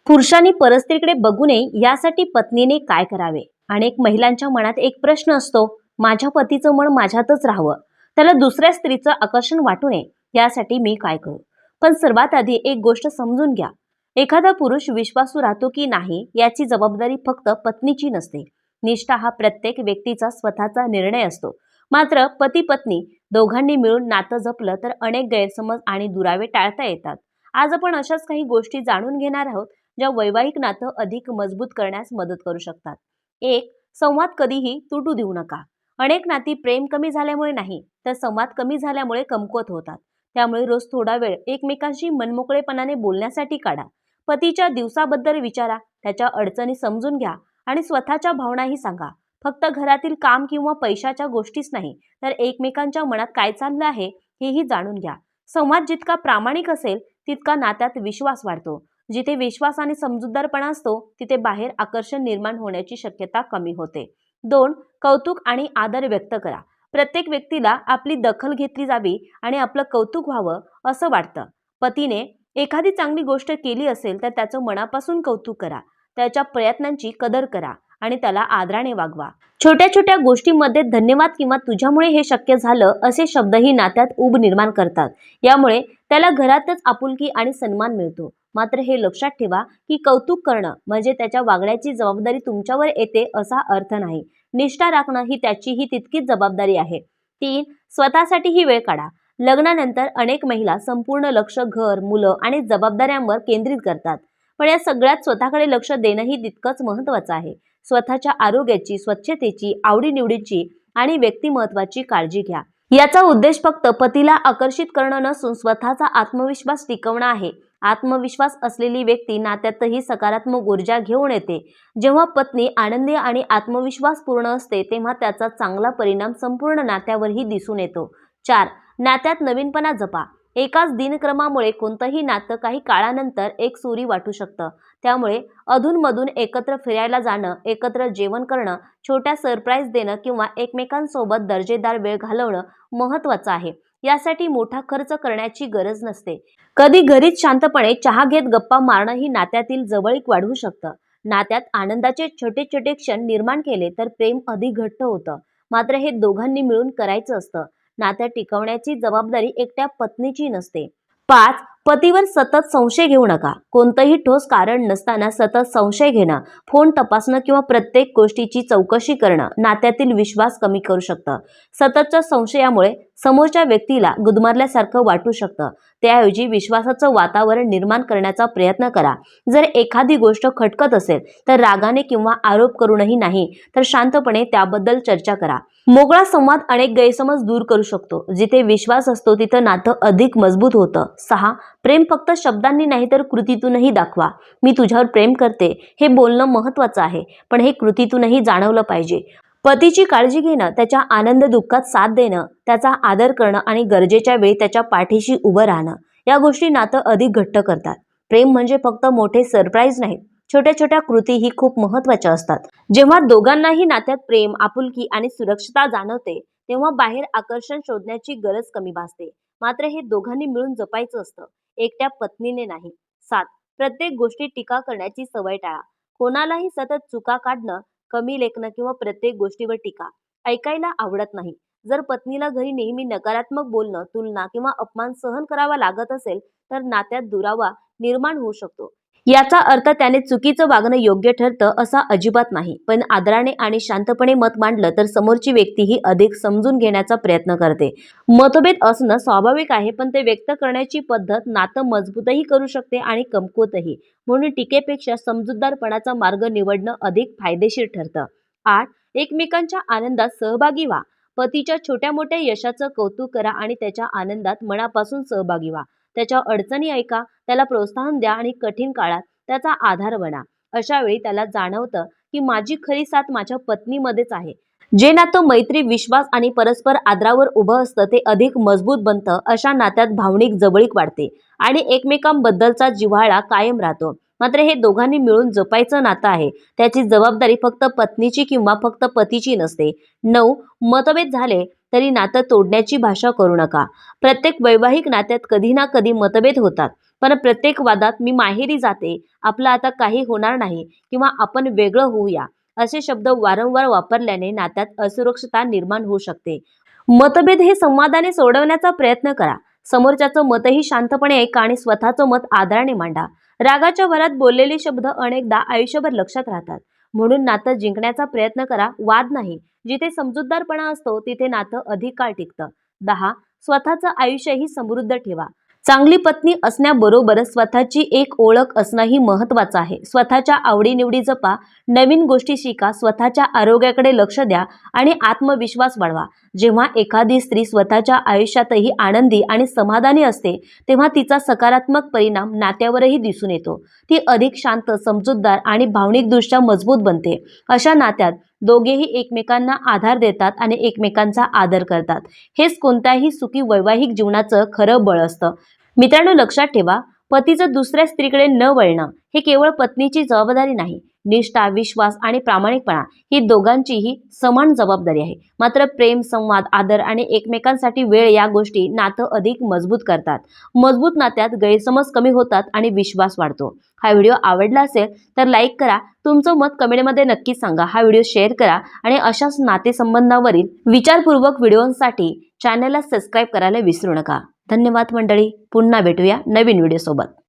पुरुषांनी परस्त्रीकडे बघू नये यासाठी पत्नीने काय करावे? अनेक महिलांच्या मनात एक प्रश्न असतो, माझ्या पतीचं मन माझ्यातच राहावं, त्याला दुसऱ्या स्त्रीचं आकर्षण वाटू नये यासाठी मी काय करू? पण सर्वात आधी एक गोष्ट समजून घ्या, एखादा पुरुष विश्वासू राहतो की नाही याची जबाबदारी फक्त पत्नीची नसते. निष्ठा हा प्रत्येक व्यक्तीचा स्वतःचा निर्णय असतो. मात्र पती पत्नी दोघांनी मिळून नातं जपलं तर अनेक गैरसमज आणि दुरावे टाळता येतात. आज आपण अशाच काही गोष्टी जाणून घेणार आहोत ज्या वैवाहिक नातं अधिक मजबूत करण्यास मदत करू शकतात. एक, संवाद कधीही तुटू देऊ नका. अनेक नाती प्रेम कमी झाल्यामुळे नाही, तर संवाद कमी झाल्यामुळे कमकुवत होतात. त्यामुळे रोज थोडा वेळ एकमेकांशी मनमोकळेपणाने बोलण्यासाठी काढा. पतीच्या दिवसाबद्दल विचारा, त्याच्या अडचणी समजून घ्या आणि स्वतःच्या भावनाही सांगा. फक्त घरातील काम किंवा पैशाच्या गोष्टीच नाही, तर एकमेकांच्या मनात काय चाललं आहे हेही जाणून घ्या. संवाद जितका प्रामाणिक असेल तितका नात्यात विश्वास वाढतो. जिथे विश्वास आणि समजूतदारपणा असतो तिथे बाहेर आकर्षण निर्माण होण्याची शक्यता कमी होते. दोन, कौतुक आणि आदर व्यक्त करा. प्रत्येक व्यक्तीला आपली दखल घेतली जावी आणि आपलं कौतुक व्हावं असं वाटतं. पतीने एखादी चांगली गोष्ट केली असेल तर त्याचं मनापासून कौतुक करा. त्याच्या प्रयत्नांची कदर करा आणि त्याला आदराने वागवा. छोट्या छोट्या गोष्टींमध्ये धन्यवाद किंवा तुझ्यामुळे हे शक्य झालं असे शब्दही नात्यात ऊब निर्माण करतात. यामुळे त्याला घरातच आपुलकी आणि सन्मान मिळतो. मात्र हे लक्षात ठेवा की कौतुक करणं म्हणजे त्याच्या वागण्याची जबाबदारी तुमच्यावर येते असा अर्थ नाही. निष्ठा राखणं ही त्याचीही तितकीच जबाबदारी आहे. तीन, स्वतःसाठीही वेळ काढा. लग्नानंतर अनेक महिला संपूर्ण लक्ष घर, मुलं आणि जबाबदाऱ्यांवर केंद्रित करतात. पण या सगळ्यात स्वतःकडे लक्ष देणंही तितकंच महत्त्वाचं आहे. स्वतःच्या आरोग्याची, स्वच्छतेची, आवडीनिवडीची आणि व्यक्तिमत्वाची काळजी घ्या. याचा उद्देश फक्त पतीला आकर्षित करणं नसून स्वतःचा आत्मविश्वास टिकवणं आहे. आत्मविश्वास असलेली व्यक्ती नात्यातही सकारात्मक ऊर्जा घेऊन येते. जेव्हा पत्नी आनंदी आणि आत्मविश्वास पूर्ण असते तेव्हा त्याचा चांगला परिणाम संपूर्ण नात्यावरही दिसून येतो. चार, नात्यात नवीनपणा जपा. एकाच दिनक्रमामुळे कोणतंही नातं काही काळानंतर एकसुरी वाटू शकतं. त्यामुळे अधूनमधून एकत्र फिरायला जाणं, एकत्र जेवण करणं, छोट्या सरप्राईज देणं किंवा एकमेकांसोबत दर्जेदार वेळ घालवणं महत्त्वाचं आहे. यासाठी मोठा खर्च करण्याची गरज नसते. कधी घरीच शांतपणे चहा घेत गप्पा मारणं ही नात्यातील जवळीक वाढवू शकतं. नात्यात आनंदाचे छोटे छोटे क्षण निर्माण केले तर प्रेम अधिक घट्ट होतं. मात्र हे दोघांनी मिळून करायचं असतं. नातं टिकवण्याची जबाबदारी एकट्या पत्नीची नसते. पाच, पतीवर सतत संशय घेऊ नका. कोणतंही ठोस कारण नसताना सतत संशय घेणं, फोन तपासणं किंवा प्रत्येक गोष्टीची चौकशी करणं नात्यातील विश्वास कमी करू शकतं. सततच्या संशयामुळे समोरच्या व्यक्तीला गुदमरल्यासारखं वाटू शकतं. त्याऐवजी विश्वासाचं वातावरण निर्माण करण्याचा प्रयत्न करा. जर एखादी गोष्ट खटकत असेल तर रागाने किंवा आरोप करूनही नाही, तर शांतपणे त्याबद्दल चर्चा करा. मोकळा संवाद अनेक गैरसमज दूर करू शकतो. जिथे विश्वास असतो तिथं नातं अधिक मजबूत होतं. सहा, प्रेम फक्त शब्दांनी नाही तर कृतीतूनही दाखवा. मी तुझ्यावर प्रेम करते हे बोलणं महत्त्वाचं आहे, पण हे कृतीतूनही जाणवलं पाहिजे. पतीची काळजी घेणं, त्याच्या आनंद दुःखात साथ देणं, त्याचा आदर करणं आणि गरजेच्या वेळी त्याच्या पाठीशी उभं राहणं या गोष्टी नातं अधिक घट्ट करतात. प्रेम म्हणजे फक्त मोठे सरप्राईज नाहीत, छोट्या छोट्या कृतीही खूप महत्त्वाच्या असतात. जेव्हा दोघांनाही नात्यात प्रेम, आपुलकी आणि सुरक्षितता जाणवते तेव्हा बाहेर आकर्षण शोधण्याची गरज कमी भासते. मात्र हे दोघांनी मिळून जपायचं असतं, एकट्या पत्नीने नाही. सात, प्रत्येक गोष्टी टीका करण्याची सवय टाळा. कोणालाही सतत चुका काढणं, कमी लेखणं किंवा प्रत्येक गोष्टीवर टीका ऐकायला आवडत नाही. जर पत्नीला घरी नेहमी नकारात्मक बोलणं, तुलना किंवा अपमान सहन करावा लागत असेल तर नात्यात दुरावा निर्माण होऊ शकतो. याचा अर्थ त्याने चुकीचं वागणं योग्य ठरतं असा अजिबात नाही. पण आदराने आणि शांतपणे मत मांडलं तर समोरची व्यक्तीही अधिक समजून घेण्याचा प्रयत्न करते. मतभेद असणं स्वाभाविक आहे, पण ते व्यक्त करण्याची पद्धत नातं मजबूतही करू शकते आणि कमकुवतही. म्हणून टीकेपेक्षा समजूतदारपणाचा मार्ग निवडणं अधिक फायदेशीर ठरतं. आठ, एकमेकांच्या आनंदात सहभागी व्हा. पतीच्या छोट्या मोठ्या यशाचं कौतुक करा आणि त्याच्या आनंदात मनापासून सहभागी व्हा. त्याच्या अडचणी ऐका, त्याला प्रोत्साहन द्या आणि कठीण काळात त्याचा आधार बना. अशा वेळी त्याला जाणवतं की माझी खरी साथ माझ्या पत्नीमध्येच आहे. जे नातं मैत्री, विश्वास आणि परस्पर आदरावर उभं असतं ते अधिक मजबूत बनतं. अशा नात्यात भावनिक जवळीक वाढते आणि एकमेकांबद्दलचा जिव्हाळा कायम राहतो. मात्र हे दोघांनी मिळून जपायचं नातं आहे. त्याची जबाबदारी फक्त पत्नीची किंवा फक्त पतीची नसते. नऊ, मतभेद झाले तरी नातं तोडण्याची भाषा करू नका. प्रत्येक वैवाहिक नात्यात कधी ना कधी मतभेद होतात, पण प्रत्येक वादात मी माहेरी जाते, आपलं आता काही होणार नाही किंवा आपण वेगळं होऊया असे शब्द वारंवार वापरल्याने नात्यात असुरक्षितता निर्माण होऊ शकते. मतभेद हे संवादाने सोडवण्याचा प्रयत्न करा. समोरच्याचं मतही शांतपणे ऐका आणि स्वतःचं मत आदराने मांडा. रागाच्या भरात बोललेले शब्द अनेकदा आयुष्यभर लक्षात राहतात. म्हणून नातं जिंकण्याचा प्रयत्न करा, वाद नाही. जिथे समजूतदारपणा असतो तिथे नातं अधिक काळ टिकतं. 10. स्वतःचं आयुष्यही समृद्ध ठेवा. चांगली पत्नी असण्याबरोबरच स्वतःची एक ओळख असणंही महत्त्वाचं आहे. स्वतःच्या आवडीनिवडी जपा, नवीन गोष्टी शिका, स्वतःच्या आरोग्याकडे लक्ष द्या आणि आत्मविश्वास वाढवा. जेव्हा एखादी स्त्री स्वतःच्या आयुष्यातही आनंदी आणि समाधानी असते, तेव्हा तिचा सकारात्मक परिणाम नात्यावरही दिसून येतो. ती अधिक शांत, समजूतदार आणि भावनिकदृष्ट्या मजबूत बनते. अशा नात्यात दोघेही एकमेकांना आधार देतात आणि एकमेकांचा आदर करतात. हेच कोणत्याही सुखी वैवाहिक जीवनाचं खरं बळ असतं. मित्रांनो, लक्षात ठेवा, पतीचं दुसऱ्या स्त्रीकडे न वळणं हे केवळ पत्नीची जबाबदारी नाही. निष्ठा, विश्वास आणि प्रामाणिकपणा ही दोघांचीही समान जबाबदारी आहे. मात्र प्रेम, संवाद, आदर आणि एकमेकांसाठी वेळ या गोष्टी नातं अधिक मजबूत करतात. मजबूत नात्यात गैरसमज कमी होतात आणि विश्वास वाढतो. हा व्हिडिओ आवडला असेल तर लाईक करा. तुमचं मत कमेंटमध्ये नक्की सांगा. हा व्हिडिओ शेअर करा आणि अशाच नातेसंबंधावरील विचारपूर्वक व्हिडिओंसाठी चॅनलला सबस्क्राईब करायला विसरू नका. धन्यवाद मंडळी. पुन्हा भेटूया नवीन व्हिडिओ सोबत.